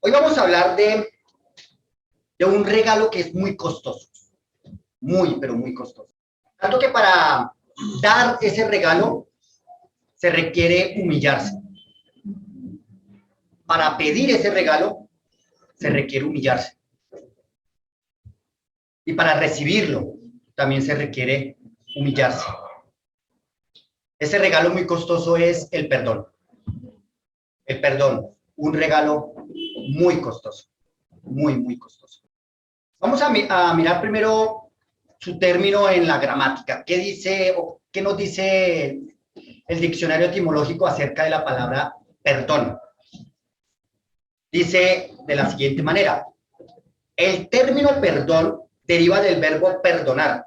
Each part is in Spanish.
Hoy vamos a hablar de un regalo que es muy costoso, muy, pero muy costoso. Tanto que para dar ese regalo se requiere humillarse. Para pedir ese regalo se requiere humillarse. Y para recibirlo también se requiere humillarse. Ese regalo muy costoso es el perdón. El perdón, un regalo muy costoso, muy, muy costoso. Vamos a mirar primero su término en la gramática. ¿Qué dice o qué nos dice el diccionario etimológico acerca de la palabra perdón? Dice de la siguiente manera: el término perdón deriva del verbo perdonar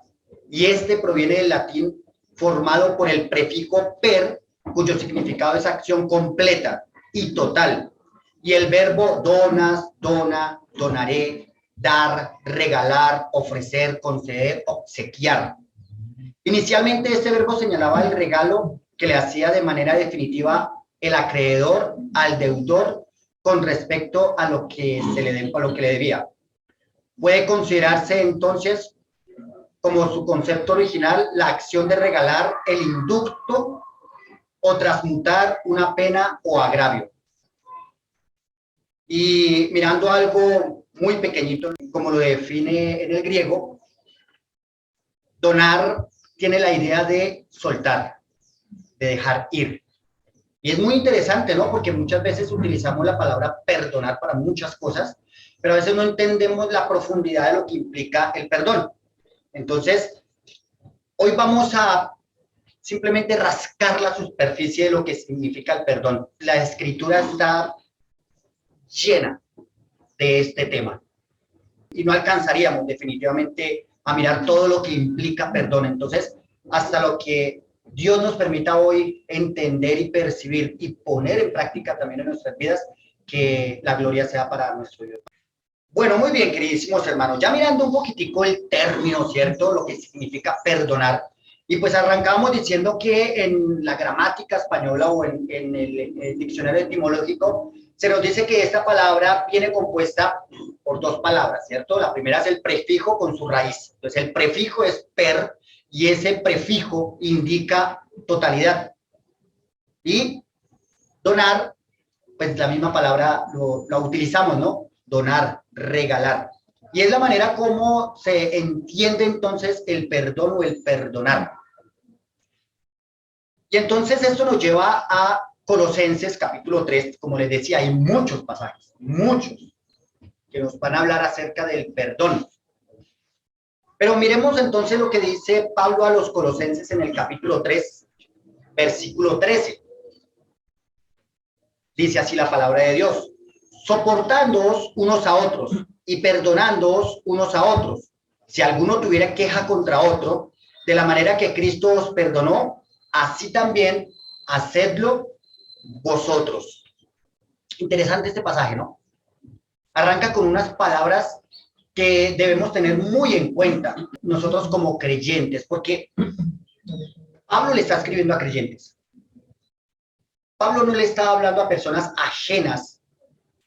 y este proviene del latín formado por el prefijo per, cuyo significado es acción completa y total, y el verbo donas, dona, donaré, dar, regalar, ofrecer, conceder, obsequiar. Inicialmente este verbo señalaba el regalo que le hacía de manera definitiva el acreedor al deudor con respecto a lo que le debía. Puede considerarse entonces como su concepto original la acción de regalar el inducto o transmutar una pena o agravio. Y mirando algo muy pequeñito, como lo define en el griego, donar tiene la idea de soltar, de dejar ir. Y es muy interesante, ¿no? Porque muchas veces utilizamos la palabra perdonar para muchas cosas, pero a veces no entendemos la profundidad de lo que implica el perdón. Entonces, hoy vamos a simplemente rascar la superficie de lo que significa el perdón. La escritura está llena de este tema y no alcanzaríamos definitivamente a mirar todo lo que implica perdón. Entonces, hasta lo que Dios nos permita hoy entender y percibir y poner en práctica también en nuestras vidas, que la gloria sea para nuestro Dios. Bueno, muy bien, queridísimos hermanos, ya mirando un poquitico el término, ¿cierto? Lo que significa perdonar. Y pues arrancamos diciendo que en la gramática española o en el diccionario etimológico se nos dice que esta palabra viene compuesta por dos palabras, ¿cierto? La primera es el prefijo con su raíz. Entonces el prefijo es per y ese prefijo indica totalidad. Y donar, pues la misma palabra la utilizamos, ¿no? Donar, regalar. Y es la manera como se entiende entonces el perdón o el perdonar. Y entonces esto nos lleva a Colosenses capítulo 3, como les decía, hay muchos pasajes, muchos, que nos van a hablar acerca del perdón. Pero miremos entonces lo que dice Pablo a los Colosenses en el capítulo 3, versículo 13. Dice así la palabra de Dios: soportándoos unos a otros y perdonándoos unos a otros, si alguno tuviera queja contra otro, de la manera que Cristo os perdonó, así también hacedlo vosotros. Interesante este pasaje, ¿no? Arranca con unas palabras que debemos tener muy en cuenta nosotros como creyentes, porque Pablo le está escribiendo a creyentes. Pablo no le está hablando a personas ajenas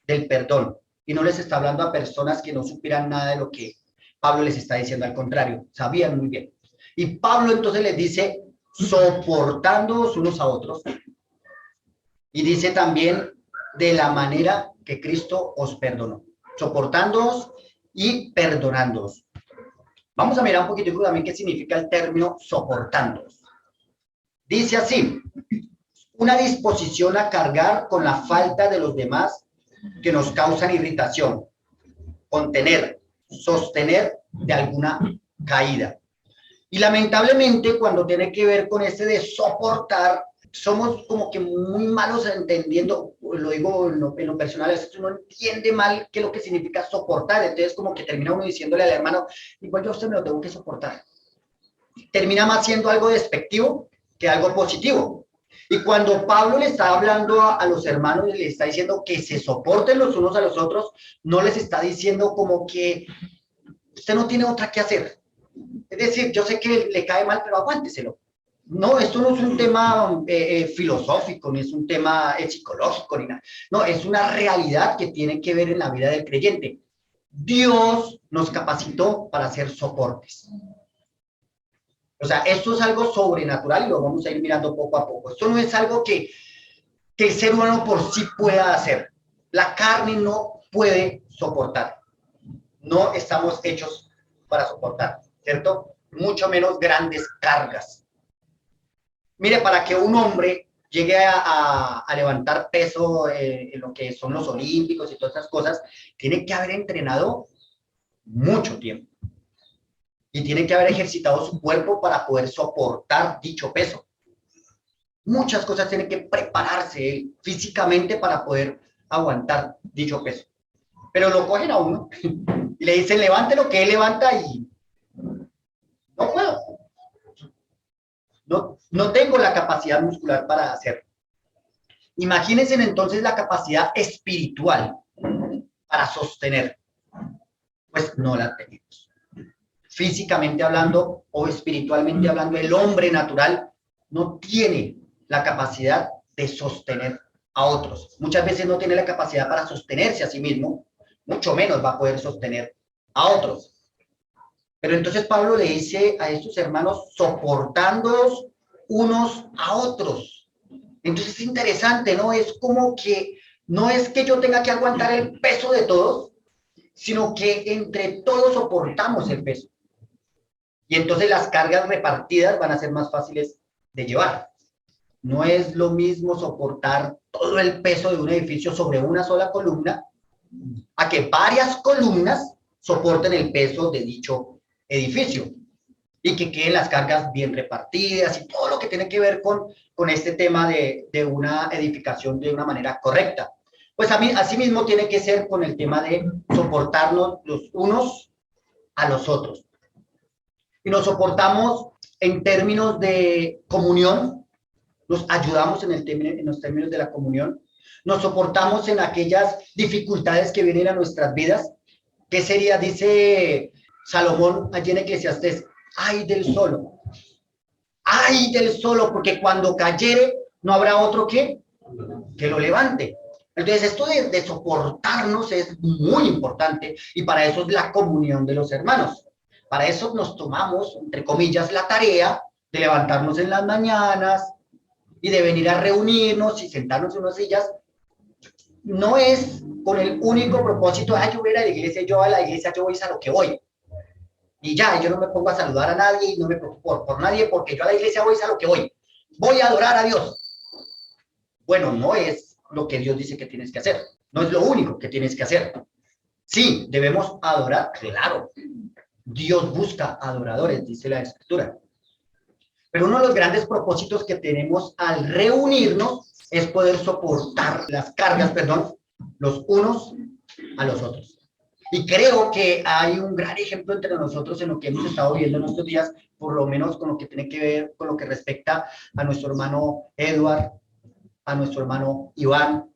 del perdón y no les está hablando a personas que no supieran nada de lo que Pablo les está diciendo. Al contrario, sabían muy bien. Y Pablo entonces les dice: soportándoos unos a otros, y dice también de la manera que Cristo os perdonó, soportándoos y perdonándoos. Vamos a mirar un poquito también qué significa el término soportándoos. Dice así: una disposición a cargar con la falta de los demás que nos causan irritación, contener, sostener de alguna caída. Y lamentablemente cuando tiene que ver con este de soportar, somos como que muy malos entendiendo, lo digo en lo personal, a veces uno entiende mal qué es lo que significa soportar, entonces como que termina uno diciéndole al hermano: igual yo a usted me lo tengo que soportar. Termina más siendo algo despectivo que algo positivo. Y cuando Pablo le está hablando a los hermanos y le está diciendo que se soporten los unos a los otros, no les está diciendo como que usted no tiene otra que hacer. Es decir, yo sé que le cae mal, pero aguánteselo. No, esto no es un tema filosófico, ni es un tema psicológico, ni nada. No, es una realidad que tiene que ver en la vida del creyente. Dios nos capacitó para hacer soportes. O sea, esto es algo sobrenatural y lo vamos a ir mirando poco a poco. Esto no es algo que el ser humano por sí pueda hacer. La carne no puede soportar. No estamos hechos para soportar, ¿cierto? Mucho menos grandes cargas. Mire, para que un hombre llegue a levantar peso en lo que son los olímpicos y todas esas cosas, tiene que haber entrenado mucho tiempo y tiene que haber ejercitado su cuerpo para poder soportar dicho peso. Muchas cosas tienen que prepararse físicamente para poder aguantar dicho peso. Pero lo cogen a uno y le dicen, levante lo que él levanta y no puedo. No tengo la capacidad muscular para hacerlo. Imagínense entonces la capacidad espiritual para sostener. Pues no la tenemos. Físicamente hablando o espiritualmente hablando, el hombre natural no tiene la capacidad de sostener a otros. Muchas veces no tiene la capacidad para sostenerse a sí mismo, mucho menos va a poder sostener a otros. Pero entonces Pablo le dice a estos hermanos, soportándolos unos a otros. Entonces es interesante, ¿no? Es como que no es que yo tenga que aguantar el peso de todos, sino que entre todos soportamos el peso. Y entonces las cargas repartidas van a ser más fáciles de llevar. No es lo mismo soportar todo el peso de un edificio sobre una sola columna a que varias columnas soporten el peso de dicho edificio y que queden las cargas bien repartidas y todo lo que tiene que ver con este tema de una edificación de una manera correcta. Pues así mismo tiene que ser con el tema de soportarnos los unos a los otros. Y nos soportamos en términos de comunión, nos ayudamos en los términos de la comunión, nos soportamos en aquellas dificultades que vienen a nuestras vidas. ¿Qué sería? Dice Salomón allí en Eclesiastés, ay del solo, porque cuando cayere no habrá otro que lo levante. Entonces esto de soportarnos es muy importante y para eso es la comunión de los hermanos. Para eso nos tomamos, entre comillas, la tarea de levantarnos en las mañanas y de venir a reunirnos y sentarnos en unas sillas. No es con el único propósito, yo voy a la iglesia, yo a la iglesia, yo voy a lo que voy. Y ya, yo no me pongo a saludar a nadie y no me preocupo por nadie porque yo a la iglesia voy a lo que voy. Voy a adorar a Dios. Bueno, no es lo que Dios dice que tienes que hacer. No es lo único que tienes que hacer. Sí, debemos adorar, claro. Dios busca adoradores, dice la Escritura. Pero uno de los grandes propósitos que tenemos al reunirnos es poder soportar las cargas, los unos a los otros. Y creo que hay un gran ejemplo entre nosotros en lo que hemos estado viendo en estos días, por lo menos con lo que tiene que ver con lo que respecta a nuestro hermano Edward, a nuestro hermano Iván,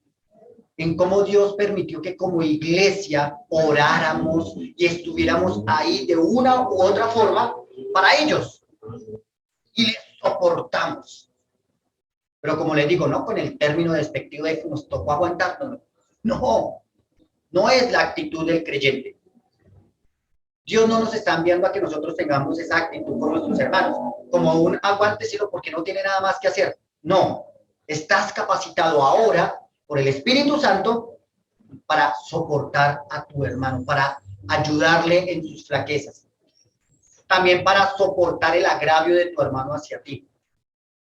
en cómo Dios permitió que como iglesia oráramos y estuviéramos ahí de una u otra forma para ellos. Y les soportamos. Pero como les digo, no con el término despectivo de que nos tocó aguantarnos. No, no es la actitud del creyente. Dios no nos está enviando a que nosotros tengamos esa actitud con nuestros hermanos, como un aguánteselo porque no tiene nada más que hacer. No, estás capacitado ahora por el Espíritu Santo para soportar a tu hermano, para ayudarle en sus flaquezas. También para soportar el agravio de tu hermano hacia ti.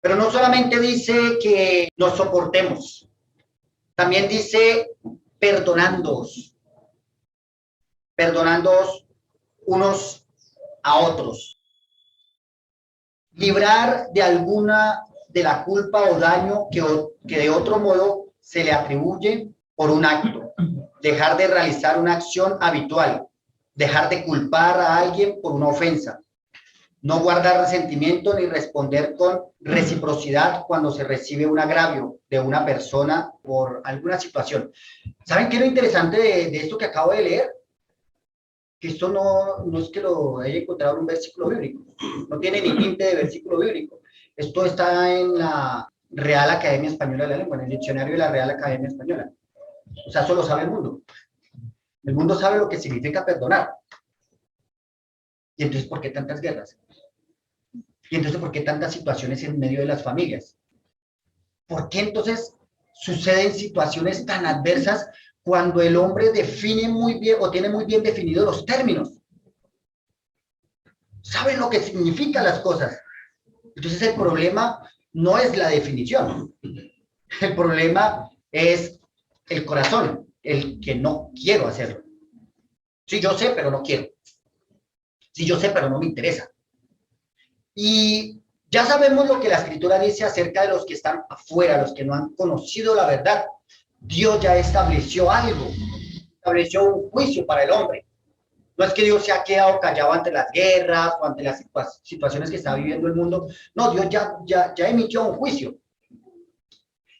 Pero no solamente dice que nos soportemos, también dice perdonándoos unos a otros. Librar de alguna de la culpa o daño que de otro modo se le atribuye por un acto. Dejar de realizar una acción habitual. Dejar de culpar a alguien por una ofensa. No guardar resentimiento ni responder con reciprocidad cuando se recibe un agravio de una persona por alguna situación. ¿Saben qué es lo interesante de esto que acabo de leer? Que esto no es que lo haya encontrado en un versículo bíblico, no tiene ni tinte de versículo bíblico. Esto está en la Real Academia Española de la Lengua, en el diccionario de la Real Academia Española. O sea, eso lo sabe el mundo. El mundo sabe lo que significa perdonar. Y entonces, ¿por qué tantas guerras? Y entonces, ¿por qué tantas situaciones en medio de las familias? ¿Por qué entonces suceden situaciones tan adversas cuando el hombre define muy bien o tiene muy bien definidos los términos? Saben lo que significan las cosas. Entonces, el problema no es la definición. El problema es el corazón, el que no quiero hacerlo. Sí, yo sé, pero no quiero. Sí, yo sé, pero no me interesa. Y ya sabemos lo que la Escritura dice acerca de los que están afuera, los que no han conocido la verdad. Dios ya estableció algo, estableció un juicio para el hombre. No es que Dios se ha quedado callado ante las guerras o ante las situaciones que está viviendo el mundo. No, Dios ya emitió un juicio.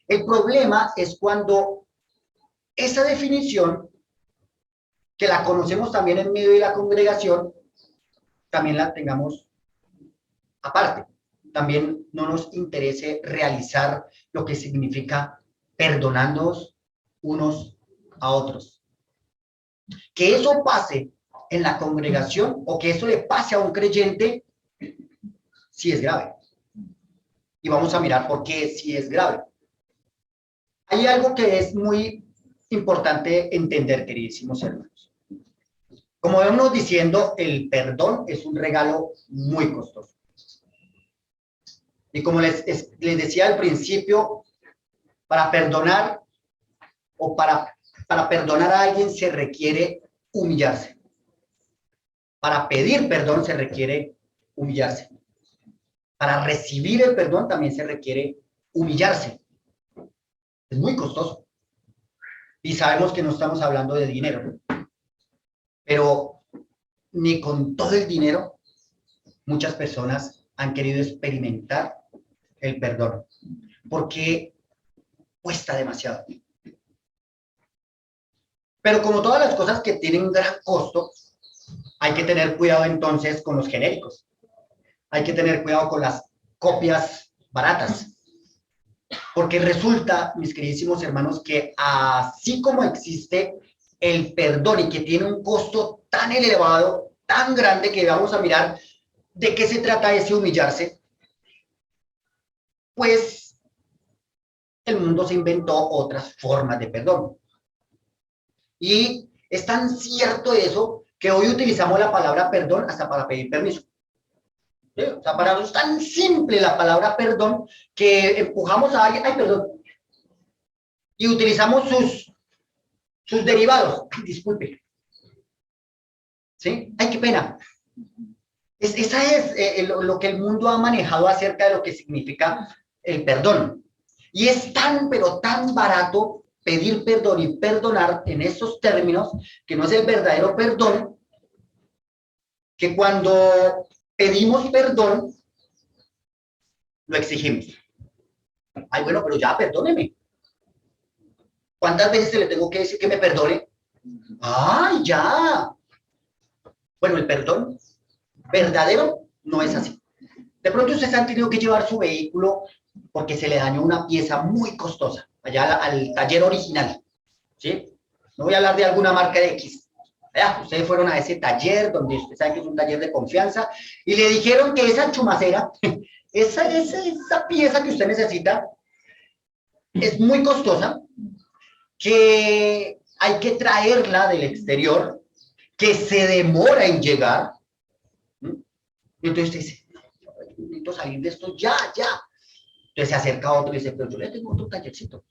El problema es cuando esa definición, que la conocemos también en medio de la congregación, también la tengamos aparte. También no nos interese realizar lo que significa perdonándonos unos a otros. Que eso pase en la congregación o que eso le pase a un creyente, sí es grave. Y vamos a mirar por qué sí es grave. Hay algo que es muy importante entender, queridísimos hermanos. Como vemos diciendo, el perdón es un regalo muy costoso. Y como les decía al principio, para perdonar o para perdonar a alguien se requiere humillarse. Para pedir perdón se requiere humillarse. Para recibir el perdón también se requiere humillarse. Es muy costoso. Y sabemos que no estamos hablando de dinero. Pero ni con todo el dinero muchas personas han querido experimentar el perdón. Porque cuesta demasiado. Pero como todas las cosas que tienen un gran costo, hay que tener cuidado entonces con los genéricos. Hay que tener cuidado con las copias baratas. Porque resulta, mis queridísimos hermanos, que así como existe el perdón y que tiene un costo tan elevado, tan grande, que vamos a mirar de qué se trata ese humillarse, pues el mundo se inventó otras formas de perdón. Y es tan cierto eso que hoy utilizamos la palabra perdón hasta para pedir permiso. ¿Sí? O sea, para nosotros es tan simple la palabra perdón que empujamos a alguien, ay, perdón, y utilizamos sus derivados. Ay, disculpe. ¿Sí? Ay, qué pena. Esa es lo que el mundo ha manejado acerca de lo que significa el perdón. Y es tan, pero tan barato pedir perdón y perdonar en esos términos, que no es el verdadero perdón, que cuando pedimos perdón, lo exigimos. Ay, bueno, pero ya, perdóneme. ¿Cuántas veces se le tengo que decir que me perdone? Ay, ya. Bueno, el perdón verdadero no es así. De pronto ustedes han tenido que llevar su vehículo porque se le dañó una pieza muy costosa, allá al taller original, ¿sí? No voy a hablar de alguna marca de X. Ustedes fueron a ese taller, donde ustedes saben que es un taller de confianza, y le dijeron que esa chumacera, esa pieza que usted necesita, es muy costosa, que hay que traerla del exterior, que se demora en llegar. Y entonces usted dice, no, necesito salir de esto ya. Entonces se acerca a otro y dice, pero yo le tengo otro tallercito.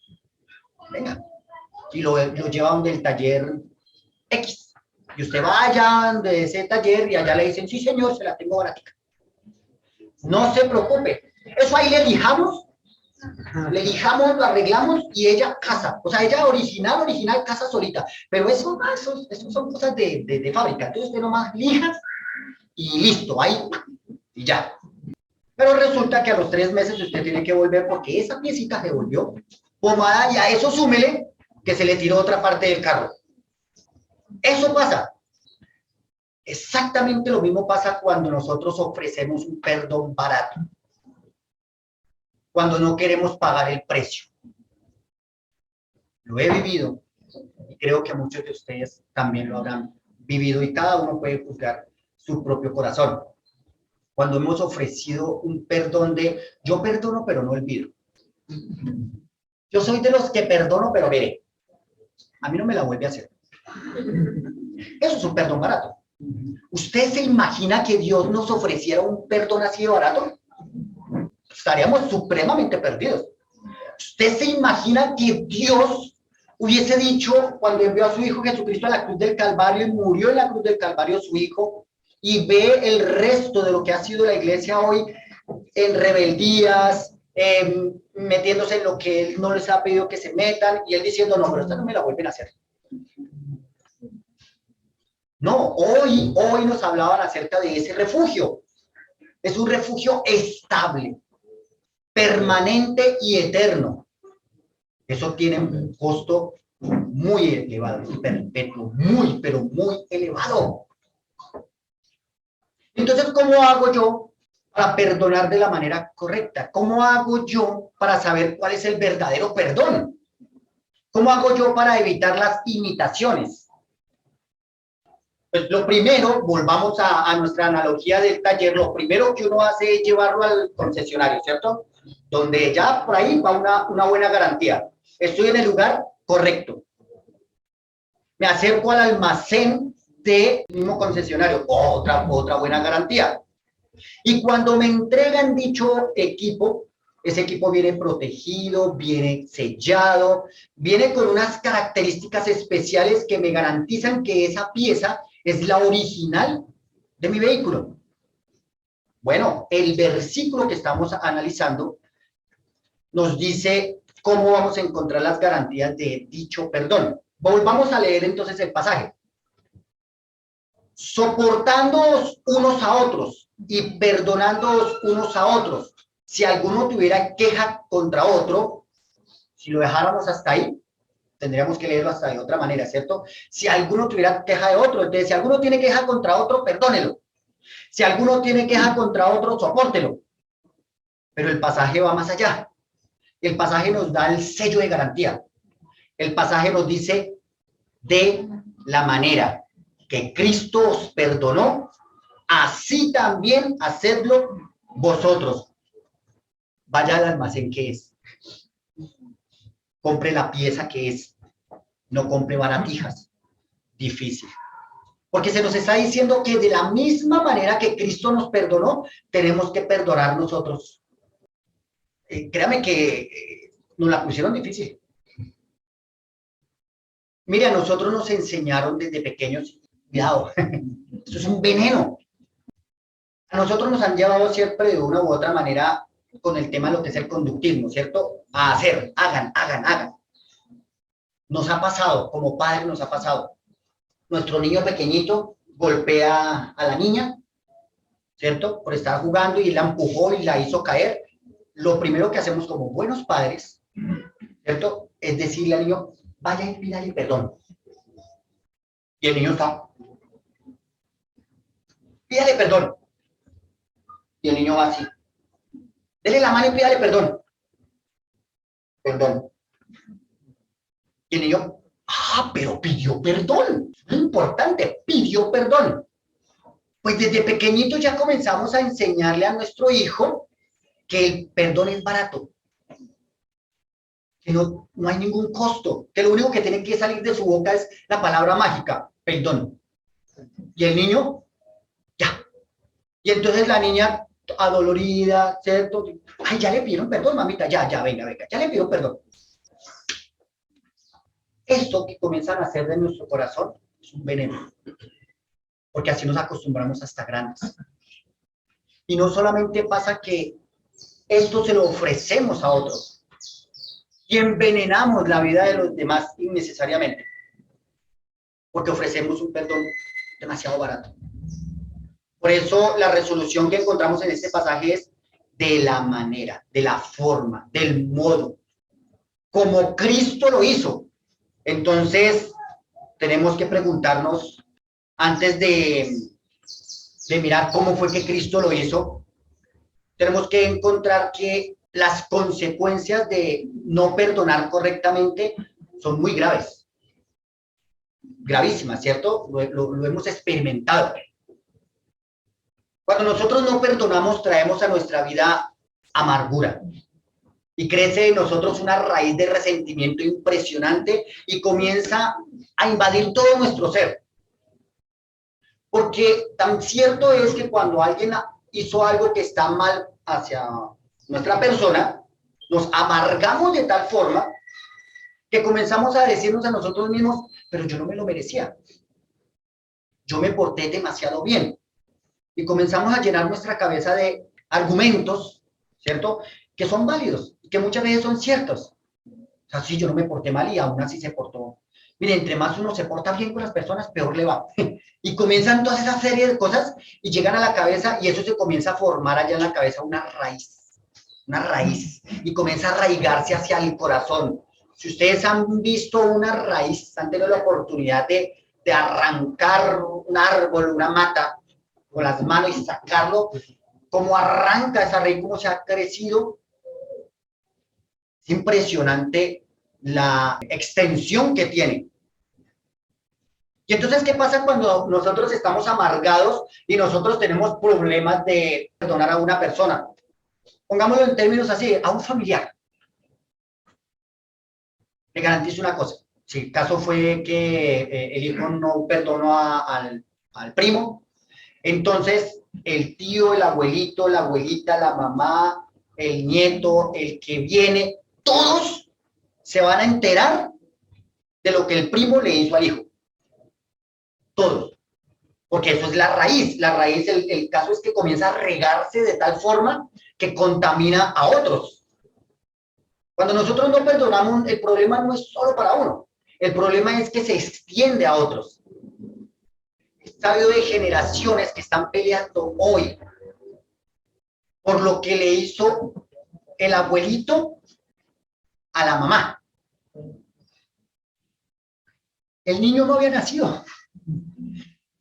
Venga. Y lo lleva donde el taller X. Y usted vaya de ese taller y allá le dicen, sí señor, se la tengo barata. No se preocupe. Eso ahí le lijamos, lo arreglamos y ella casa. O sea, ella original, casa solita. Pero eso son cosas de fábrica. Entonces usted nomás lijas y listo, ahí y ya. Pero resulta que a los 3 meses usted tiene que volver porque esa piecita se volvió pomada y a eso súmele que se le tiró otra parte del carro. Eso pasa. Exactamente lo mismo pasa cuando nosotros ofrecemos un perdón barato. cuando no queremos pagar el precio. Lo he vivido y creo que muchos de ustedes también lo habrán vivido y cada uno puede juzgar su propio corazón. Cuando hemos ofrecido un perdón de yo perdono pero no olvido. Yo soy de los que perdono pero veré. A mí no me la vuelve a hacer. Eso es un perdón barato. ¿Usted se imagina que Dios nos ofreciera un perdón así de barato? Estaríamos supremamente perdidos. ¿Usted se imagina que Dios hubiese dicho cuando envió a su Hijo Jesucristo a la cruz del Calvario y murió en la cruz del Calvario su Hijo y ve el resto de lo que ha sido la iglesia hoy en rebeldías, metiéndose en lo que Él no les ha pedido que se metan y Él diciendo, no, pero esta no me la vuelven a hacer? No, hoy nos hablaban acerca de ese refugio. Es un refugio estable, permanente y eterno. Eso tiene un costo muy elevado, perpetuo, pero muy elevado. Entonces, ¿cómo hago yo para perdonar de la manera correcta? ¿Cómo hago yo para saber cuál es el verdadero perdón? ¿Cómo hago yo para evitar las imitaciones? Pues lo primero, volvamos a nuestra analogía del taller, lo primero que uno hace es llevarlo al concesionario, ¿cierto? Donde ya por ahí va una buena garantía. Estoy en el lugar correcto. Me acerco al almacén del mismo concesionario, otra buena garantía. Y cuando me entregan dicho equipo, ese equipo viene protegido, viene sellado, viene con unas características especiales que me garantizan que esa pieza es la original de mi vehículo. Bueno, el versículo que estamos analizando nos dice cómo vamos a encontrar las garantías de dicho perdón. Volvamos a leer entonces el pasaje. Soportándoos unos a otros y perdonándoos unos a otros. Si alguno tuviera queja contra otro, si lo dejáramos hasta ahí, tendríamos que leerlo hasta de otra manera, ¿cierto? Si alguno tuviera queja de otro, entonces si alguno tiene queja contra otro, perdónelo. Si alguno tiene queja contra otro, sopórtelo. Pero el pasaje va más allá. El pasaje nos da el sello de garantía. El pasaje nos dice de la manera que Cristo os perdonó, así también hacedlo vosotros. Vaya al almacén que es. Compre la pieza que es. No compre baratijas. Difícil. Porque se nos está diciendo que de la misma manera que Cristo nos perdonó, tenemos que perdonar nosotros. Créame que nos la pusieron difícil. Mire, a nosotros nos enseñaron desde pequeños, cuidado, esto es un veneno. A nosotros nos han llevado siempre de una u otra manera con el tema de lo que es el conductismo, ¿cierto? A hacer, hagan. Nos ha pasado, como padres nos ha pasado. Nuestro niño pequeñito golpea a la niña, ¿cierto? Por estar jugando y la empujó y la hizo caer. Lo primero que hacemos como buenos padres, ¿cierto? Es decirle al niño, vaya y pídale perdón. Y el niño está, pídale perdón. Y el niño va así, dele la mano y pídale perdón. Perdón. Y el niño, pero pidió perdón. Lo importante, pidió perdón. Pues desde pequeñito ya comenzamos a enseñarle a nuestro hijo que el perdón es barato. Que no hay ningún costo. Que lo único que tiene que salir de su boca es la palabra mágica, perdón. Y el niño, ya. Y entonces la niña, adolorida, ¿cierto? Ay, ya le pidieron perdón, mamita, ya, venga, ya le pido perdón. Esto que comienzan a hacer de nuestro corazón es un veneno, porque así nos acostumbramos hasta grandes. Y no solamente pasa que esto se lo ofrecemos a otros y envenenamos la vida de los demás innecesariamente, porque ofrecemos un perdón demasiado barato. Por eso la resolución que encontramos en este pasaje es de la manera, de la forma, del modo, como Cristo lo hizo. Entonces, tenemos que preguntarnos, antes de mirar cómo fue que Cristo lo hizo, tenemos que encontrar que las consecuencias de no perdonar correctamente son muy graves, gravísimas, ¿cierto? Lo hemos experimentado. Cuando nosotros no perdonamos, traemos a nuestra vida amargura y crece en nosotros una raíz de resentimiento impresionante y comienza a invadir todo nuestro ser. Porque tan cierto es que cuando alguien hizo algo que está mal hacia nuestra persona, nos amargamos de tal forma que comenzamos a decirnos a nosotros mismos, pero yo no me lo merecía. Yo me porté demasiado bien. Y comenzamos a llenar nuestra cabeza de argumentos, ¿cierto? Que son válidos, que muchas veces son ciertos. O sea, sí, yo no me porté mal y aún así se portó. Mire, entre más uno se porta bien con las personas, peor le va. Y comienzan todas esas series de cosas y llegan a la cabeza y eso se comienza a formar allá en la cabeza una raíz, y comienza a arraigarse hacia el corazón. Si ustedes han visto una raíz, han tenido la oportunidad de arrancar un árbol, una mata, con las manos y sacarlo, cómo arranca esa raíz, cómo se ha crecido. Es impresionante la extensión que tiene. Y entonces, ¿qué pasa cuando nosotros estamos amargados y nosotros tenemos problemas de perdonar a una persona? Pongámoslo en términos así, a un familiar. Le garantizo una cosa. Si el caso fue que el hijo no perdonó al primo, entonces el tío, el abuelito, la abuelita, la mamá, el nieto, el que viene, todos se van a enterar de lo que el primo le hizo al hijo. Todos. Porque eso es la raíz. La raíz, el caso es que comienza a regarse de tal forma que contamina a otros. Cuando nosotros no perdonamos, el problema no es solo para uno. El problema es que se extiende a otros. He sabido de generaciones que están peleando hoy por lo que le hizo el abuelito a la mamá. El niño no había nacido.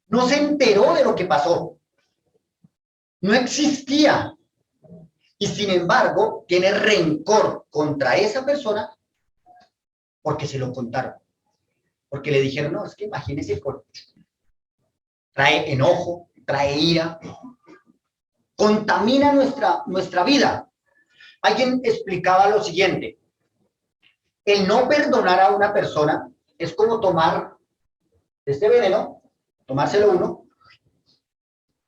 No se enteró de lo que pasó. No existía. Y sin embargo, tiene rencor contra esa persona porque se lo contaron. Porque le dijeron, no, es que imagínese, trae enojo, trae ira, contamina nuestra vida. Alguien explicaba lo siguiente: el no perdonar a una persona es como tomar este veneno, tomárselo uno,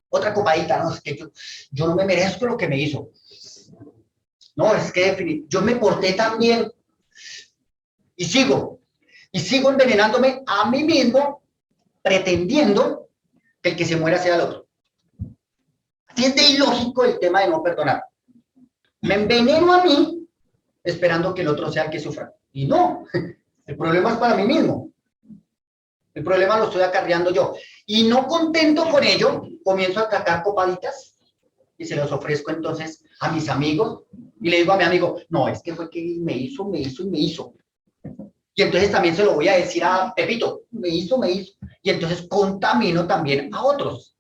otra copadita, no, es que yo no me merezco lo que me hizo. No, es que yo me porté tan bien y sigo envenenándome a mí mismo, pretendiendo que el que se muera sea el otro. Así es de ilógico el tema de no perdonar. Me enveneno a mí esperando que el otro sea el que sufra. Y no, el problema es para mí mismo. El problema lo estoy acarreando yo. Y no contento con ello, comienzo a atacar copaditas y se los ofrezco entonces a mis amigos. Y le digo a mi amigo, no, es que fue que me hizo. Y entonces también se lo voy a decir a Pepito, me hizo. Y entonces contamino también a otros.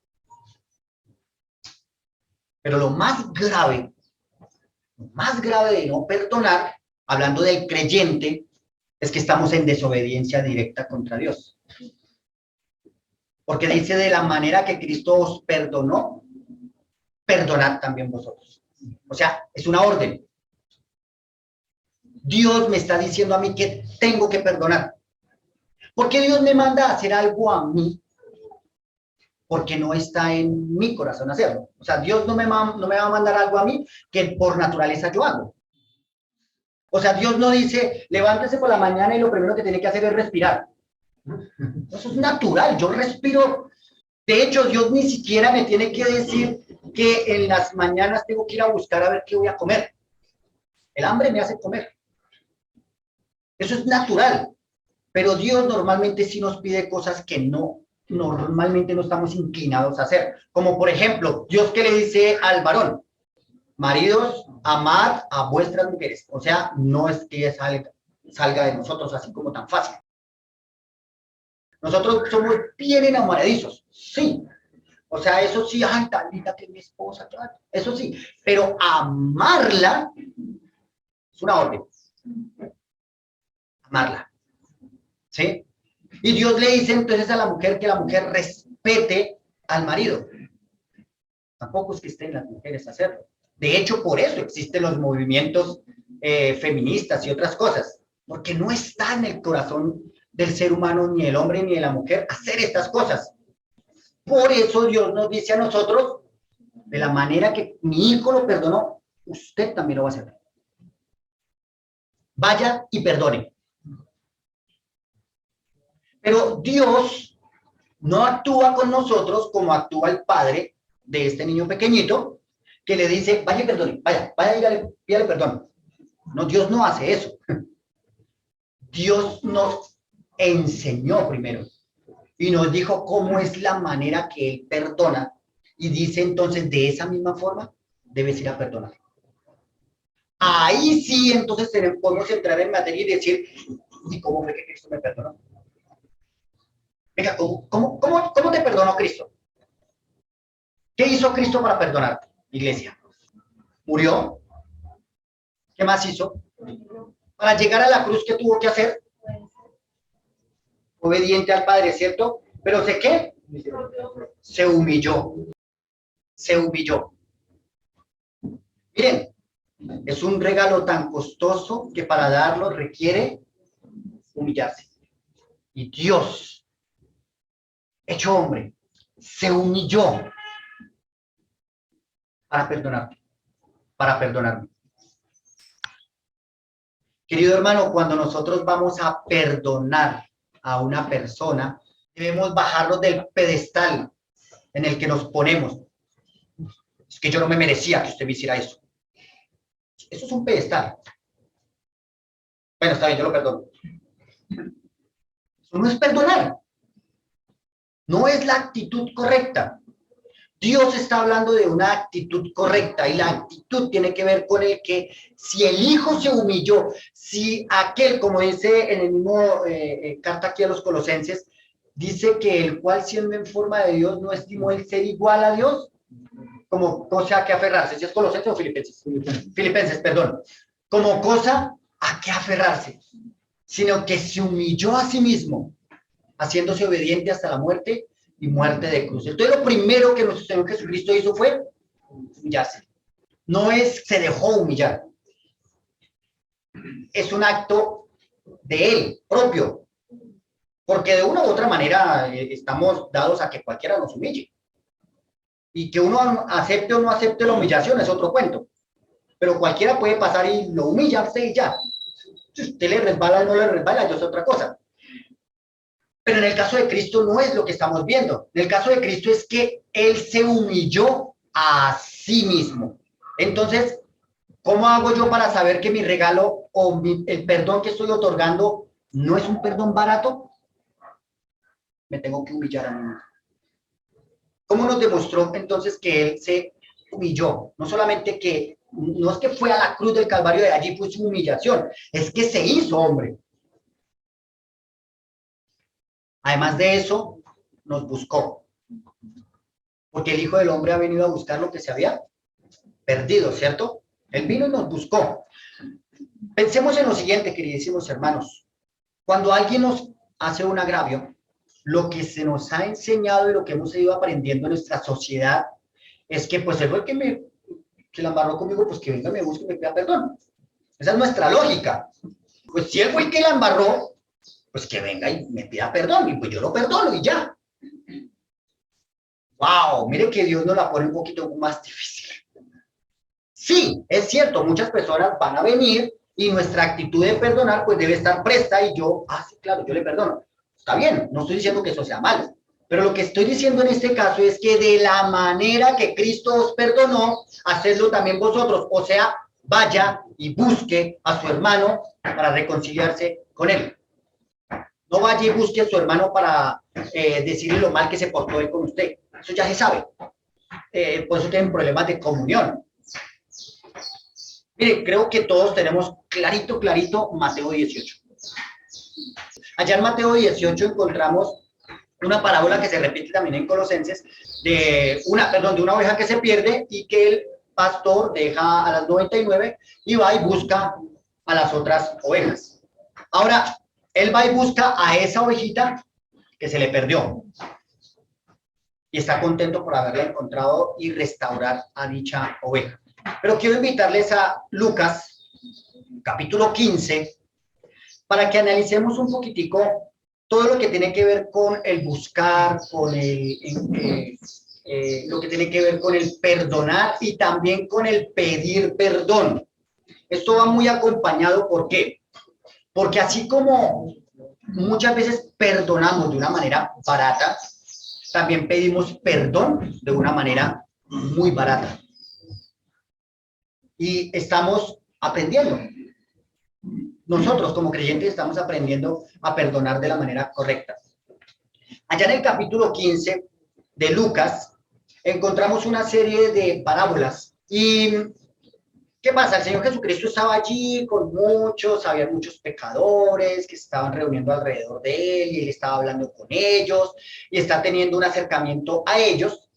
Pero lo más grave de no perdonar, hablando del creyente, es que estamos en desobediencia directa contra Dios. Porque dice, de la manera que Cristo os perdonó, perdonad también vosotros. O sea, es una orden. Dios me está diciendo a mí que tengo que perdonar. ¿Por qué Dios me manda a hacer algo a mí? Porque no está en mi corazón hacerlo. O sea, Dios no me va a mandar algo a mí que por naturaleza yo hago. O sea, Dios no dice, levántese por la mañana y lo primero que tiene que hacer es respirar. Eso es natural, yo respiro. De hecho, Dios ni siquiera me tiene que decir que en las mañanas tengo que ir a buscar a ver qué voy a comer. El hambre me hace comer. Eso es natural. Pero Dios normalmente sí nos pide cosas que normalmente no estamos inclinados a hacer. Como por ejemplo, Dios que le dice al varón, maridos, amad a vuestras mujeres. O sea, no es que salga de nosotros así como tan fácil. Nosotros somos bien enamoradizos, sí, O sea, eso sí, ay, tan linda que es mi esposa, claro, eso sí, pero amarla es una orden, amarla, ¿sí? Y Dios le dice entonces a la mujer que la mujer respete al marido. Tampoco es que estén las mujeres a hacerlo. De hecho, por eso existen los movimientos feministas y otras cosas, porque no está en el corazón del ser humano, ni el hombre ni de la mujer, hacer estas cosas. Por eso Dios nos dice a nosotros, de la manera que mi hijo lo perdonó, usted también lo va a hacer. Vaya y perdone. Pero Dios no actúa con nosotros como actúa el padre de este niño pequeñito, que le dice, vaya y perdone, vaya y pídale perdón. No, Dios no hace eso. Dios nos enseñó primero y nos dijo cómo es la manera que Él perdona. Y dice entonces, de esa misma forma, debes ir a perdonar. Ahí sí, entonces podemos entrar en materia y decir, ¿y cómo fue que Cristo me perdonó? Venga, ¿cómo te perdonó Cristo? ¿Qué hizo Cristo para perdonarte, iglesia? ¿Murió? ¿Qué más hizo? Para llegar a la cruz, ¿qué tuvo que hacer? Obediente al Padre, ¿cierto? Pero ¿sé qué? Se humilló. Se humilló. Miren, es un regalo tan costoso que para darlo requiere humillarse. Y Dios, hecho hombre, se humilló para perdonarte, para perdonarme. Querido hermano, cuando nosotros vamos a perdonar a una persona, debemos bajarnos del pedestal en el que nos ponemos. Es que yo no me merecía que usted me hiciera eso. Eso es un pedestal. Bueno, está bien, yo lo perdono. Eso no es perdonar. No es la actitud correcta. Dios está hablando de una actitud correcta y la actitud tiene que ver con el que si el hijo se humilló, si aquel, como dice en el mismo carta aquí a los Colosenses, dice que el cual siendo en forma de Dios no estimó el ser igual a Dios, como cosa a que aferrarse. ¿Si es Colosenses o Filipenses? Filipenses, perdón. Como cosa a que aferrarse, sino que se humilló a sí mismo, haciéndose obediente hasta la muerte y muerte de cruz. Entonces lo primero que nuestro Señor Jesucristo hizo fue humillarse. No es se dejó humillar. Es un acto de Él propio. Porque de una u otra manera estamos dados a que cualquiera nos humille. Y que uno acepte o no acepte la humillación es otro cuento. Pero cualquiera puede pasar y lo humilla a usted y ya. Si usted le resbala o no le resbala, yo es otra cosa. Pero en el caso de Cristo no es lo que estamos viendo. En el caso de Cristo es que Él se humilló a sí mismo. Entonces, ¿cómo hago yo para saber que mi regalo o el perdón que estoy otorgando no es un perdón barato? Me tengo que humillar a mí mismo. ¿Cómo nos demostró entonces que Él se humilló? No solamente que, no es que fue a la cruz del Calvario, de allí fue su humillación, es que se hizo hombre. Además de eso, nos buscó. Porque el Hijo del Hombre ha venido a buscar lo que se había perdido, ¿cierto? Él vino y nos buscó. Pensemos en lo siguiente, queridísimos hermanos. Cuando alguien nos hace un agravio, lo que se nos ha enseñado y lo que hemos ido aprendiendo en nuestra sociedad es que pues él fue el que la embarró conmigo, pues que venga, me busque y me pida perdón. Esa es nuestra lógica. Pues si él fue el que la embarró, pues que venga y me pida perdón, y pues yo lo perdono y ya. ¡Wow! Mire que Dios nos la pone un poquito más difícil. Sí, es cierto, muchas personas van a venir y nuestra actitud de perdonar pues debe estar presta y yo, sí, claro, yo le perdono. Está bien, no estoy diciendo que eso sea malo, pero lo que estoy diciendo en este caso es que de la manera que Cristo os perdonó, hacedlo también vosotros. O sea, vaya y busque a su hermano para reconciliarse con él. No vaya y busque a su hermano para decirle lo mal que se portó él con usted. Eso ya se sabe. Por eso tienen problemas de comunión. Mire, creo que todos tenemos clarito Mateo 18. Allá en Mateo 18 encontramos una parábola que se repite también en Colosenses, de una oveja que se pierde y que el pastor deja a las 99 y va y busca a las otras ovejas. Ahora, él va y busca a esa ovejita que se le perdió y está contento por haberla encontrado y restaurar a dicha oveja. Pero quiero invitarles a Lucas, capítulo 15, para que analicemos un poquitico todo lo que tiene que ver con el buscar, con lo que tiene que ver con el perdonar y también con el pedir perdón. Esto va muy acompañado, ¿por qué? Porque así como muchas veces perdonamos de una manera barata, también pedimos perdón de una manera muy barata. Y estamos aprendiendo. Nosotros como creyentes estamos aprendiendo a perdonar de la manera correcta. Allá en el capítulo 15 de Lucas encontramos una serie de parábolas. ¿Y qué pasa? El Señor Jesucristo estaba allí con muchos, había muchos pecadores que estaban reuniendo alrededor de él y él estaba hablando con ellos y está teniendo un acercamiento a ellos.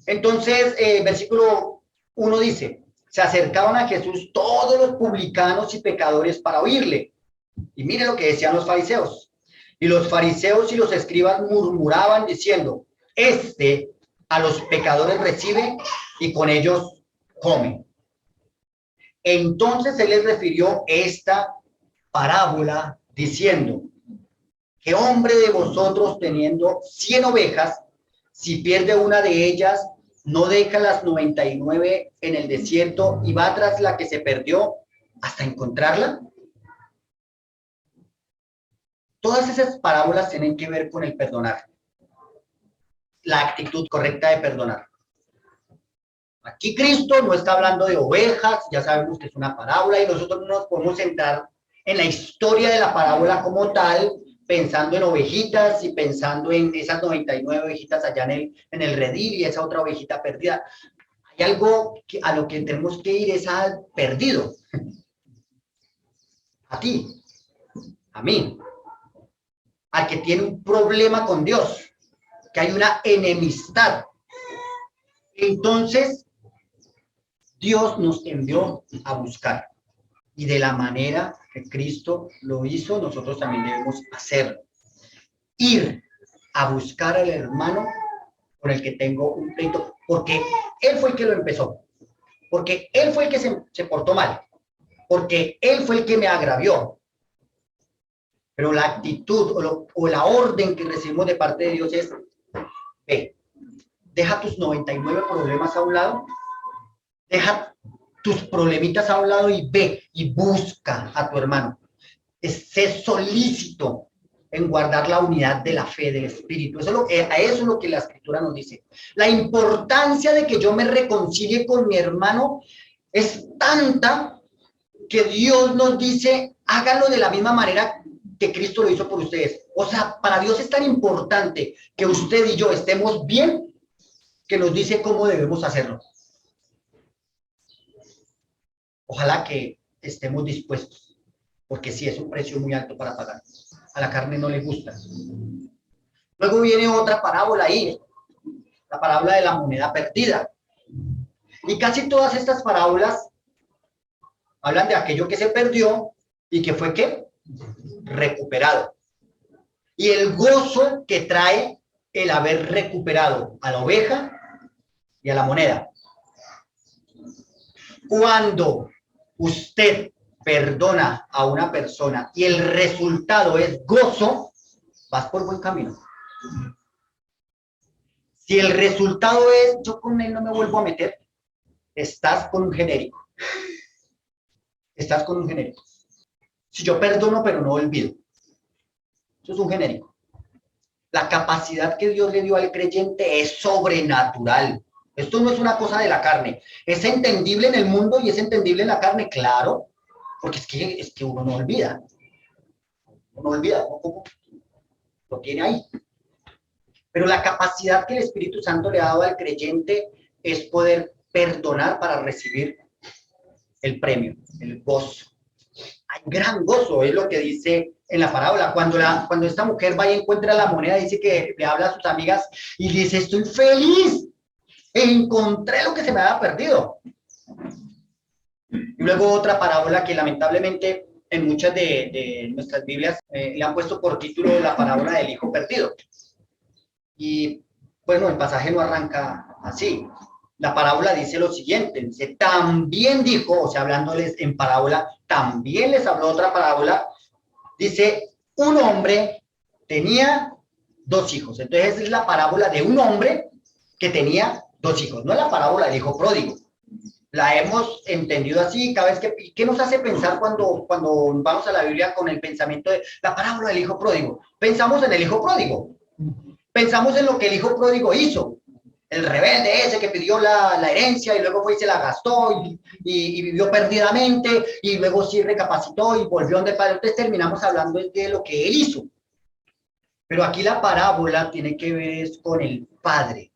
Entonces, versículo 1 dice: se acercaban a Jesús todos los publicanos y pecadores para oírle. Y mire lo que decían los fariseos. Y los fariseos y los escribas murmuraban diciendo: este a los pecadores recibe y con ellos come. Entonces él les refirió esta parábola diciendo: ¿qué hombre de vosotros teniendo 100 ovejas, si pierde una de ellas, no deja las 99 en el desierto y va tras la que se perdió hasta encontrarla? Todas esas parábolas tienen que ver con el perdonar, la actitud correcta de perdonar. Aquí Cristo no está hablando de ovejas, ya sabemos que es una parábola y nosotros no nos podemos centrar en la historia de la parábola como tal, pensando en ovejitas y pensando en esas 99 ovejitas allá en el redil y esa otra ovejita perdida. Hay algo a lo que tenemos que ir, es al perdido. A ti, a mí, al que tiene un problema con Dios, que hay una enemistad. Entonces, Dios nos envió a buscar. Y de la manera que Cristo lo hizo, nosotros también debemos hacerlo. Ir a buscar al hermano con el que tengo un pleito, porque él fue el que lo empezó, porque él fue el que se portó mal, porque él fue el que me agravió. Pero la actitud o la orden que recibimos de parte de Dios es: ve, deja tus 99 problemas a un lado, deja tus problemitas a un lado y ve y busca a tu hermano. Sé solícito en guardar la unidad de la fe, del espíritu. Eso es lo que la escritura nos dice. La importancia de que yo me reconcilie con mi hermano es tanta que Dios nos dice: háganlo de la misma manera que Cristo lo hizo por ustedes. O sea, para Dios es tan importante que usted y yo estemos bien, que nos dice cómo debemos hacerlo. Ojalá que estemos dispuestos, porque sí es un precio muy alto para pagar. A la carne no le gusta. Luego viene otra parábola ahí, la parábola de la moneda perdida. Y casi todas estas parábolas hablan de aquello que se perdió y que fue ¿qué? Recuperado. Y el gozo que trae el haber recuperado a la oveja y a la moneda. Cuando usted perdona a una persona y el resultado es gozo, vas por buen camino. Si el resultado es: yo con él no me vuelvo a meter, estás con un genérico. Estás con un genérico. Si yo perdono pero no olvido, eso es un genérico. La capacidad que Dios le dio al creyente es sobrenatural. Esto no es una cosa de la carne. Es entendible en el mundo y es entendible en la carne, claro, porque es que uno no olvida. Uno olvida, ¿cómo? Lo tiene ahí. Pero la capacidad que el Espíritu Santo le ha dado al creyente es poder perdonar para recibir el premio, el gozo. Hay gran gozo, es lo que dice en la parábola. Cuando esta mujer va y encuentra la moneda, dice que le habla a sus amigas y dice, estoy feliz, encontré lo que se me había perdido. Y luego otra parábola que lamentablemente en muchas de nuestras Biblias le han puesto por título la parábola del hijo perdido. Y bueno, el pasaje no arranca así. La parábola dice lo siguiente, dice, también dijo, o sea, hablándoles en parábola, también les habló otra parábola, dice, un hombre tenía 2 hijos. Entonces es la parábola de un hombre que tenía 2 hijos, no la parábola del hijo pródigo. La hemos entendido así, cada vez que, ¿qué nos hace pensar cuando vamos a la Biblia con el pensamiento de la parábola del hijo pródigo? Pensamos en el hijo pródigo, pensamos en lo que el hijo pródigo hizo, el rebelde ese que pidió la herencia y luego fue y se la gastó y vivió perdidamente y luego sí recapacitó y volvió donde el padre. Entonces terminamos hablando de lo que él hizo. Pero aquí la parábola tiene que ver con el padre.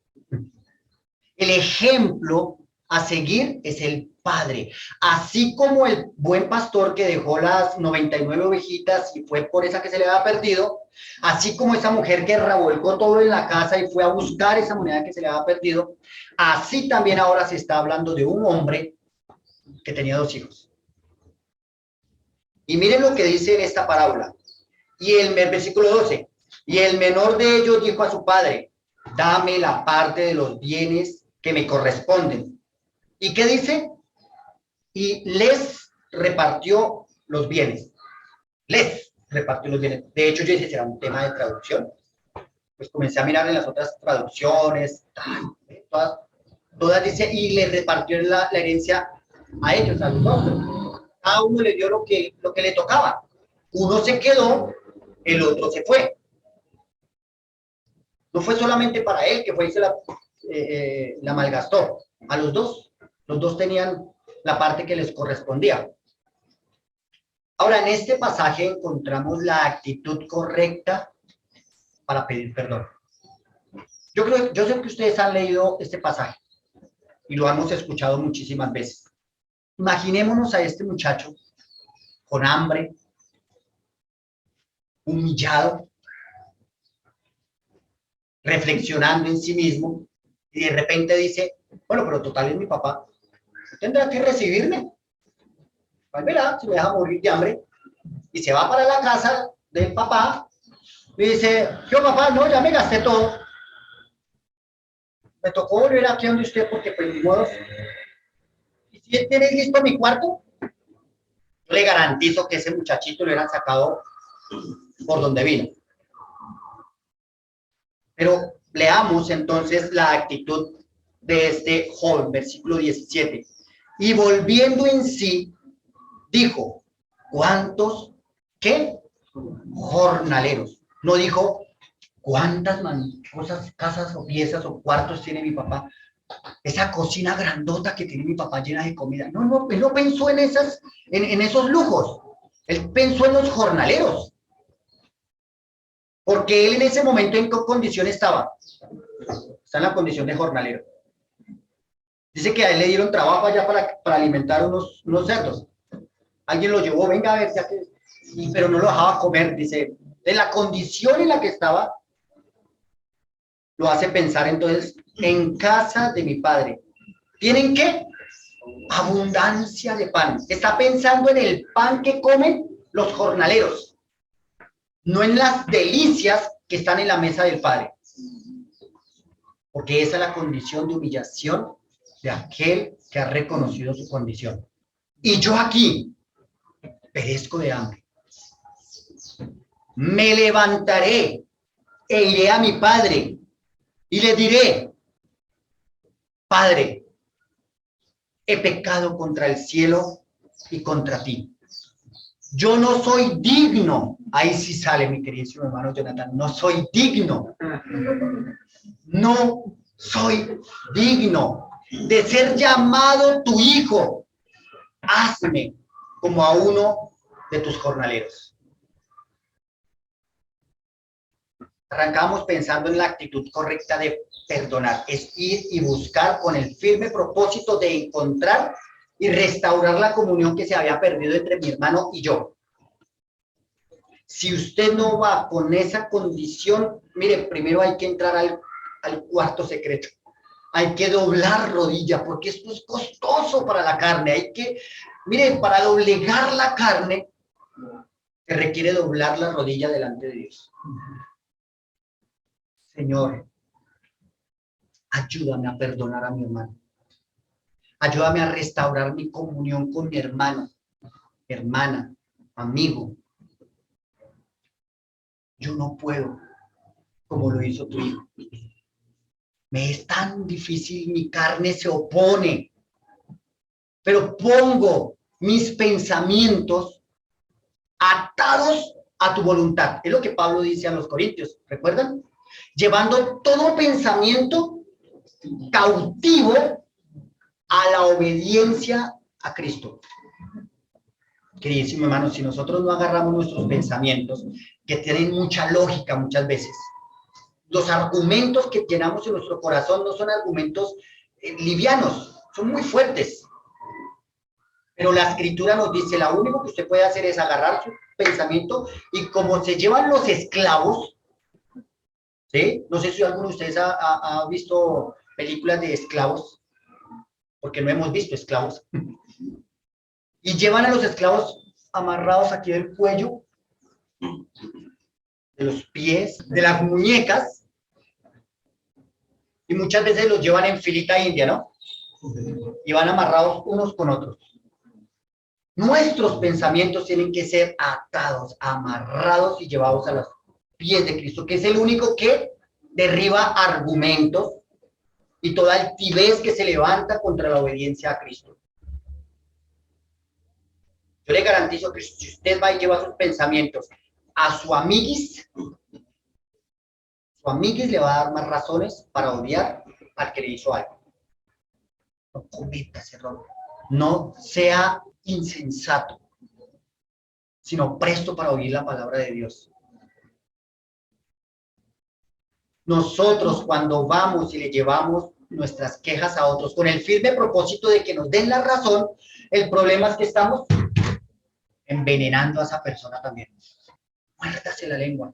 El ejemplo a seguir es el padre. Así como el buen pastor que dejó las 99 ovejitas y fue por esa que se le había perdido, así como esa mujer que revolcó todo en la casa y fue a buscar esa moneda que se le había perdido, así también ahora se está hablando de un hombre que tenía 2 hijos. Y miren lo que dice en esta parábola. Y el versículo 12. Y el menor de ellos dijo a su padre, dame la parte de los bienes que me corresponden. ¿Y qué dice? Y les repartió los bienes. Les repartió los bienes. De hecho, yo dije, será un tema de traducción. Pues comencé a mirar en las otras traducciones. Todas dice, y le repartió la herencia a ellos, a los dos. Cada uno le dio lo que le tocaba. Uno se quedó, el otro se fue. No fue solamente para él que fue y se la malgastó. A los dos. Los dos tenían la parte que les correspondía. Ahora, en este pasaje encontramos la actitud correcta para pedir perdón. Yo sé que ustedes han leído este pasaje y lo hemos escuchado muchísimas veces. Imaginémonos a este muchacho con hambre, humillado, reflexionando en sí mismo y de repente dice, bueno, pero total es mi papá. Tendrá que recibirme. Pues verá, se me deja morir de hambre. Y se va para la casa del papá y dice, yo papá, no, ya me gasté todo. Me tocó volver aquí donde usted porque pues ni modo. ¿Y si tiene listo mi cuarto? Yo le garantizo que ese muchachito lo hubieran sacado por donde vino. Pero leamos entonces la actitud de este joven, versículo 17. Y volviendo en sí, dijo, ¿cuántos qué? Jornaleros. No dijo, ¿cuántas cosas, casas o piezas o cuartos tiene mi papá? Esa cocina grandota que tiene mi papá llena de comida. No, él no pensó en esos lujos. Él pensó en los jornaleros. Porque él en ese momento, ¿en qué condición estaba? Está en la condición de jornalero. Dice que a él le dieron trabajo allá para alimentar unos cerdos. Alguien lo llevó, venga a ver, ya que... pero no lo dejaba comer. Dice, de la condición en la que estaba, lo hace pensar entonces, en casa de mi padre. ¿Tienen qué? Abundancia de pan. Está pensando en el pan que comen los jornaleros, no en las delicias que están en la mesa del padre. Porque esa es la condición de humillación de aquel que ha reconocido su condición. Y yo aquí perezco de hambre. Me levantaré e iré a mi padre y le diré, Padre, he pecado contra el cielo y contra ti. Yo no soy digno. Ahí sí sale mi queridísimo hermano Jonathan. No soy digno. No soy digno de ser llamado tu hijo. Hazme como a uno de tus jornaleros. Arrancamos pensando en la actitud correcta de perdonar. Es ir y buscar con el firme propósito de encontrar y restaurar la comunión que se había perdido entre mi hermano y yo. Si usted no va con esa condición, mire, primero hay que entrar al cuarto secreto. Hay que doblar rodilla, porque esto es costoso para la carne. Hay que, mire, para doblegar la carne, se requiere doblar la rodilla delante de Dios. Señor, ayúdame a perdonar a mi hermano. Ayúdame a restaurar mi comunión con mi hermano, hermana, amigo. Yo no puedo, como lo hizo tu hijo. Me es tan difícil, mi carne se opone, pero pongo mis pensamientos atados a tu voluntad. Es lo que Pablo dice a los Corintios, ¿recuerdan? Llevando todo pensamiento cautivo a la obediencia a Cristo. Queridísimo hermano, si nosotros no agarramos nuestros pensamientos, que tienen mucha lógica muchas veces, los argumentos que llenamos en nuestro corazón no son argumentos livianos, son muy fuertes. Pero la escritura nos dice, lo único que usted puede hacer es agarrar su pensamiento y como se llevan los esclavos, ¿sí? No sé si alguno de ustedes ha visto películas de esclavos, porque no hemos visto esclavos. Y llevan a los esclavos amarrados aquí del cuello, de los pies, de las muñecas, y muchas veces los llevan en filita india, ¿no? Y van amarrados unos con otros. Nuestros pensamientos tienen que ser atados, amarrados y llevados a los pies de Cristo, que es el único que derriba argumentos y toda altivez que se levanta contra la obediencia a Cristo. Yo le garantizo que si usted va y lleva sus pensamientos a su amiguis le va a dar más razones para odiar al que le hizo algo. No cometa ese error. No sea insensato, sino presto para oír la palabra de Dios. Nosotros cuando vamos y le llevamos nuestras quejas a otros con el firme propósito de que nos den la razón, el problema es que estamos envenenando a esa persona también. Muérdase la lengua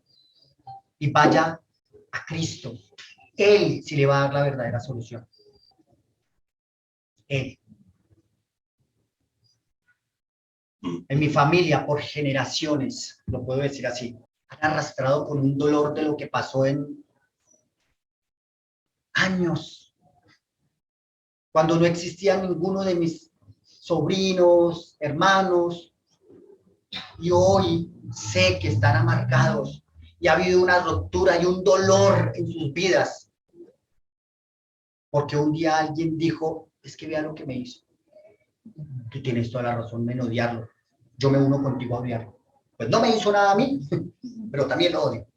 y vaya a Cristo. Él sí le va a dar la verdadera solución. Él. En mi familia, por generaciones, lo puedo decir así, han arrastrado con un dolor de lo que pasó en años, cuando no existía ninguno de mis sobrinos, hermanos, y hoy sé que están amargados y ha habido una ruptura y un dolor en sus vidas, porque un día alguien dijo, es que vea lo que me hizo. Tú tienes toda la razón en odiarlo. Yo me uno contigo a odiarlo. Pues no me hizo nada a mí, pero también lo odio.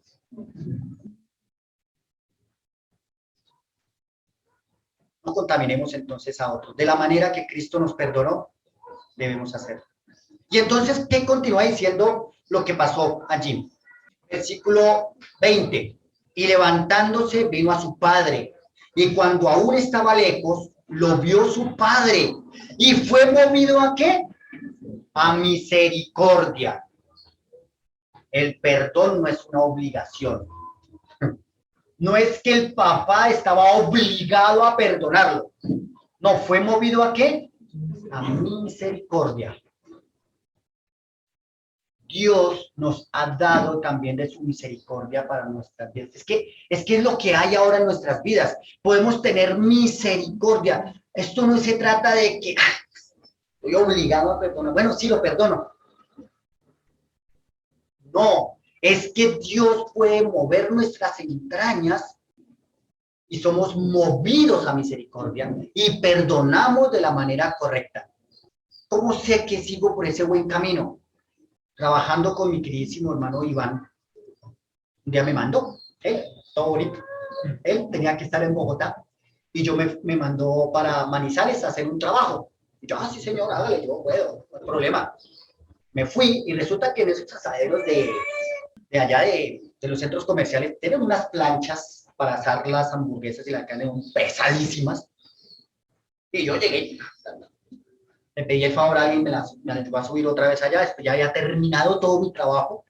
No contaminemos entonces a otros. De la manera que Cristo nos perdonó, debemos hacer. Y entonces, ¿qué continúa diciendo lo que pasó allí? Versículo 20. Y levantándose vino a su padre. Y cuando aún estaba lejos, lo vio su padre. Y fue movido ¿a qué? A misericordia. El perdón no es una obligación. No es que el papá estaba obligado a perdonarlo. No, fue movido ¿a qué? A misericordia. Dios nos ha dado también de su misericordia para nuestras vidas. Es que es lo que hay ahora en nuestras vidas. Podemos tener misericordia. Esto no se trata de que estoy obligado a perdonar. Bueno, sí lo perdono. No, es que Dios puede mover nuestras entrañas y somos movidos a misericordia y perdonamos de la manera correcta. ¿Cómo sé que sigo por ese buen camino? Trabajando con mi queridísimo hermano Iván. Un día me mandó, todo bonito. Él tenía que estar en Bogotá y yo me mandó para Manizales a hacer un trabajo. Y yo, sí señor, hágale, yo puedo, no hay problema. Me fui y resulta que en esos asaderos de allá de los centros comerciales tienen unas planchas para asar las hamburguesas y la carne pesadísimas. Y yo llegué, le pedí el favor a alguien, me las ayudó a subir otra vez allá, después ya había terminado todo mi trabajo.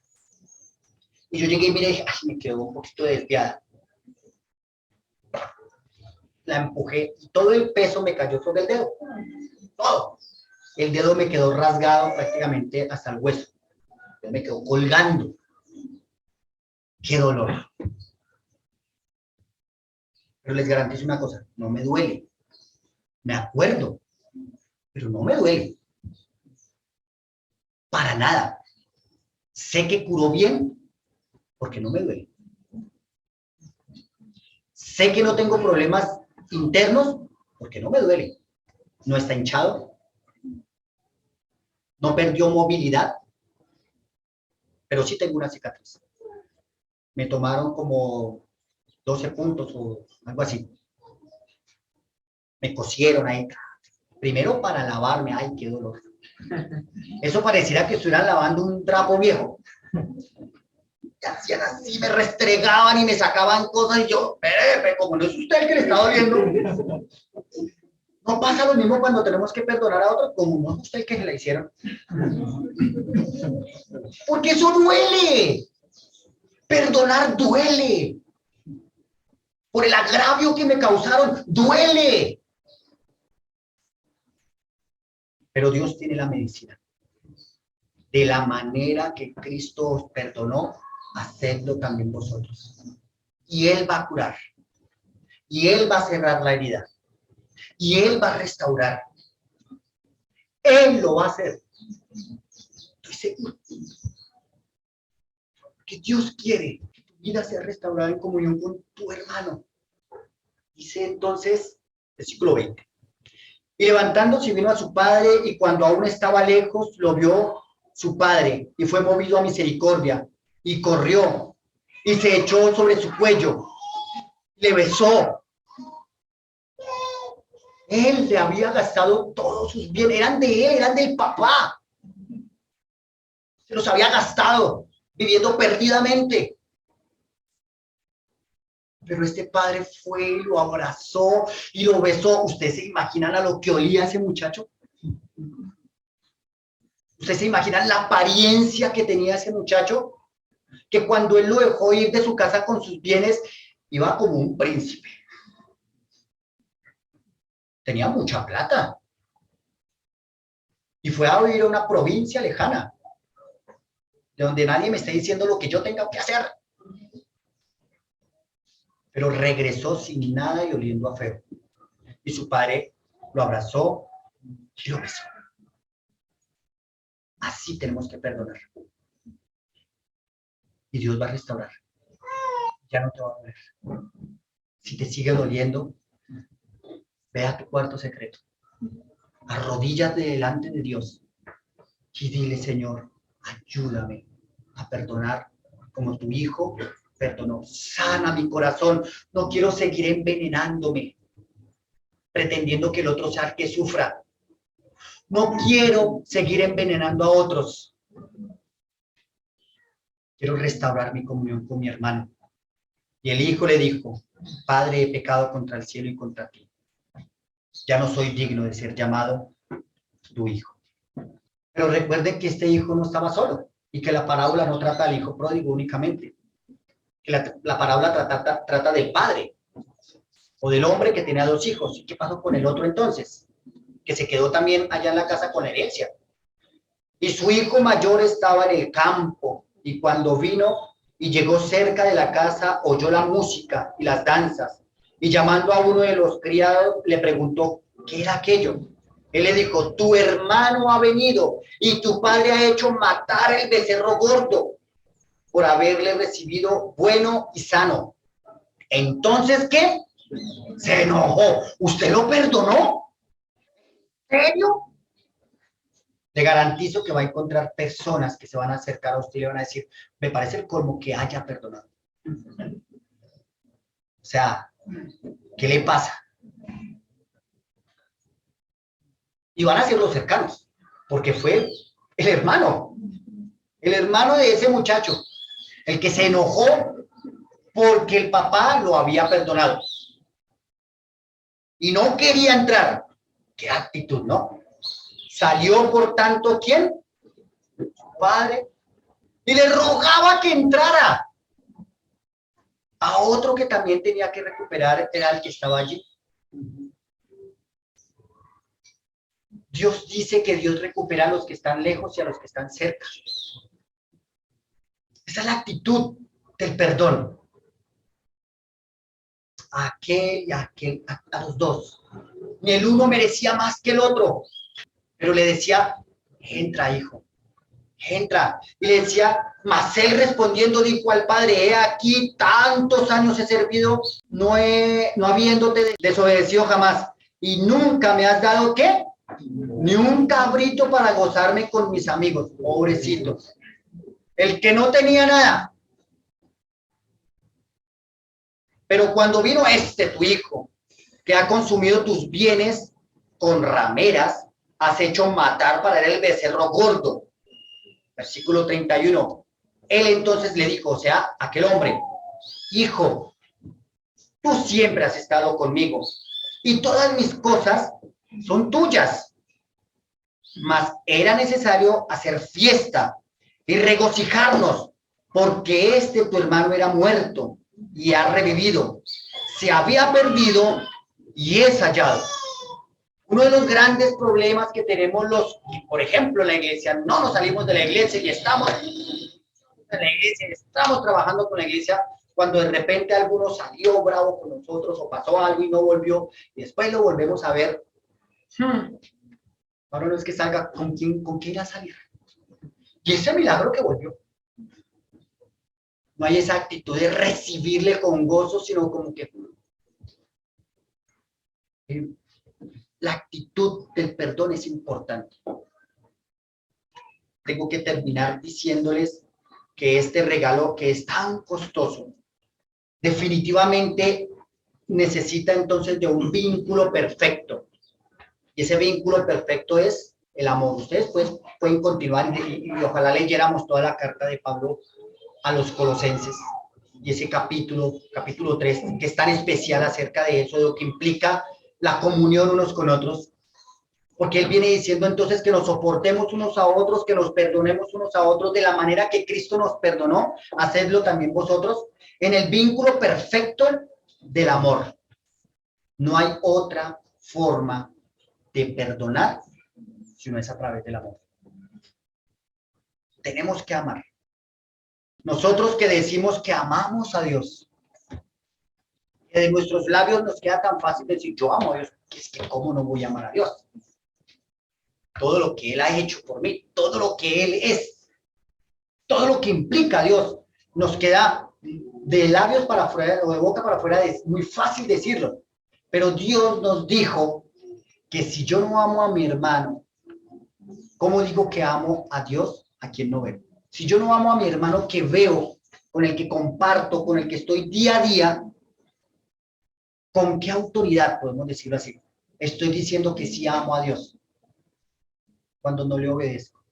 Y yo llegué y miré, ay, me quedó un poquito desviada. La empujé y todo el peso me cayó sobre el dedo. Todo. El dedo me quedó rasgado prácticamente hasta el hueso. Me quedó colgando. Qué dolor. Pero les garantizo una cosa, no me duele. Me acuerdo, pero no me duele. Para nada. Sé que curó bien porque no me duele. Sé que no tengo problemas internos porque no me duele. No está hinchado. No perdió movilidad. Pero sí tengo una cicatriz. Me tomaron como 12 puntos o algo así. Me cosieron ahí. Primero para lavarme. Ay, qué dolor. Eso pareciera que estuvieran lavando un trapo viejo. Y hacían así, me restregaban y me sacaban cosas y yo, como no es usted el que le está doliendo. No pasa lo mismo cuando tenemos que perdonar a otros, como no es usted el que se la hicieron. Porque eso duele. Perdonar duele. Por el agravio que me causaron, duele. Pero Dios tiene la medicina. De la manera que Cristo os perdonó, hacedlo también vosotros. Y Él va a curar. Y Él va a cerrar la herida. Y Él va a restaurar. Él lo va a hacer. Estoy seguro. Que Dios quiere que tu vida sea restaurada en comunión con tu hermano. Dice entonces, versículo 20. Y levantándose vino a su padre, y cuando aún estaba lejos, lo vio su padre, y fue movido a misericordia, y corrió, y se echó sobre su cuello, le besó. Él le había gastado todos sus bienes, eran de él, eran del papá. Se los había gastado, viviendo perdidamente. Pero este padre fue, lo abrazó y lo besó. ¿Ustedes se imaginan a lo que olía ese muchacho? ¿Ustedes se imaginan la apariencia que tenía ese muchacho? Que cuando él lo dejó ir de su casa con sus bienes, iba como un príncipe. Tenía mucha plata. Y fue a vivir a una provincia lejana, de donde nadie me esté diciendo lo que yo tenga que hacer. Pero regresó sin nada y oliendo a feo. Y su padre lo abrazó y lo besó. Así tenemos que perdonar. Y Dios va a restaurar. Ya no te va a doler. Si te sigue doliendo, ve a tu cuarto secreto. Arrodíllate delante de Dios y dile, Señor, ayúdame a perdonar como tu hijo perdonó. Sana mi corazón. No quiero seguir envenenándome, pretendiendo que el otro sea el que sufra. No quiero seguir envenenando a otros. Quiero restaurar mi comunión con mi hermano. Y el hijo le dijo, Padre, he pecado contra el cielo y contra ti. Ya no soy digno de ser llamado tu hijo. Pero recuerden que este hijo no estaba solo y que la parábola no trata del hijo pródigo únicamente. Que la parábola trata del padre o del hombre que tenía 2 hijos. ¿Y qué pasó con el otro entonces? Que se quedó también allá en la casa con la herencia. Y su hijo mayor estaba en el campo, y cuando vino y llegó cerca de la casa, oyó la música y las danzas, y llamando a uno de los criados, le preguntó, ¿qué era aquello? Él le dijo, tu hermano ha venido, y tu padre ha hecho matar el becerro gordo, por haberle recibido bueno y sano. Entonces, ¿qué? Se enojó. ¿Usted lo perdonó? ¿En serio? Le garantizo que va a encontrar personas que se van a acercar a usted y le van a decir, me parece el colmo que haya perdonado. O sea, ¿qué le pasa? Y van a ser los cercanos, porque fue el hermano de ese muchacho, el que se enojó porque el papá lo había perdonado. Y no quería entrar. ¿Qué actitud, no? Salió, por tanto, ¿quién? Su padre, y le rogaba que entrara. A otro que también tenía que recuperar era el que estaba allí. Dios dice que Dios recupera a los que están lejos y a los que están cerca. Esa es la actitud del perdón. A aquel y a aquel, a los dos. Ni el uno merecía más que el otro. Pero le decía, entra, hijo, entra. Y le decía, mas él respondiendo dijo al padre, he aquí tantos años he servido, no habiéndote desobedecido jamás. Y nunca me has dado, ¿qué? Ni un cabrito para gozarme con mis amigos, pobrecitos. El que no tenía nada. Pero cuando vino tu hijo, que ha consumido tus bienes con rameras, has hecho matar para él el becerro gordo. Versículo 31. Él entonces le dijo, o sea, aquel hombre, hijo, tú siempre has estado conmigo y todas mis cosas son tuyas. Mas era necesario hacer fiesta y regocijarnos, porque tu hermano era muerto y ha revivido. Se había perdido y es hallado. Uno de los grandes problemas que tenemos por ejemplo, en la iglesia, no nos salimos de la iglesia y estamos en la iglesia, estamos trabajando con la iglesia, cuando de repente alguno salió bravo con nosotros o pasó algo y no volvió, y después lo volvemos a ver. Ahora no es que salga, ¿con quién irá a salir? Y ese milagro que volvió. No hay esa actitud de recibirle con gozo, sino como que la actitud del perdón es importante. Tengo que terminar diciéndoles que este regalo que es tan costoso, definitivamente necesita entonces de un vínculo perfecto. Y ese vínculo perfecto es el amor. Ustedes pues, pueden continuar y ojalá leyéramos toda la carta de Pablo a los Colosenses y ese capítulo 3, que es tan especial acerca de eso, de lo que implica la comunión unos con otros, porque él viene diciendo entonces que nos soportemos unos a otros, que nos perdonemos unos a otros de la manera que Cristo nos perdonó, hacedlo también vosotros, en el vínculo perfecto del amor. No hay otra forma de perdonar si no es a través del amor. Tenemos que amar. Nosotros que decimos que amamos a Dios, que de nuestros labios nos queda tan fácil decir yo amo a Dios, que es que cómo no voy a amar a Dios. Todo lo que Él ha hecho por mí, todo lo que Él es, todo lo que implica a Dios, nos queda de labios para afuera o de boca para afuera, es muy fácil decirlo. Pero Dios nos dijo que si yo no amo a mi hermano, ¿cómo digo que amo a Dios a quien no veo? Si yo no amo a mi hermano que veo, con el que comparto, con el que estoy día a día, ¿con qué autoridad podemos decirlo así? Estoy diciendo que sí amo a Dios cuando no le obedezco.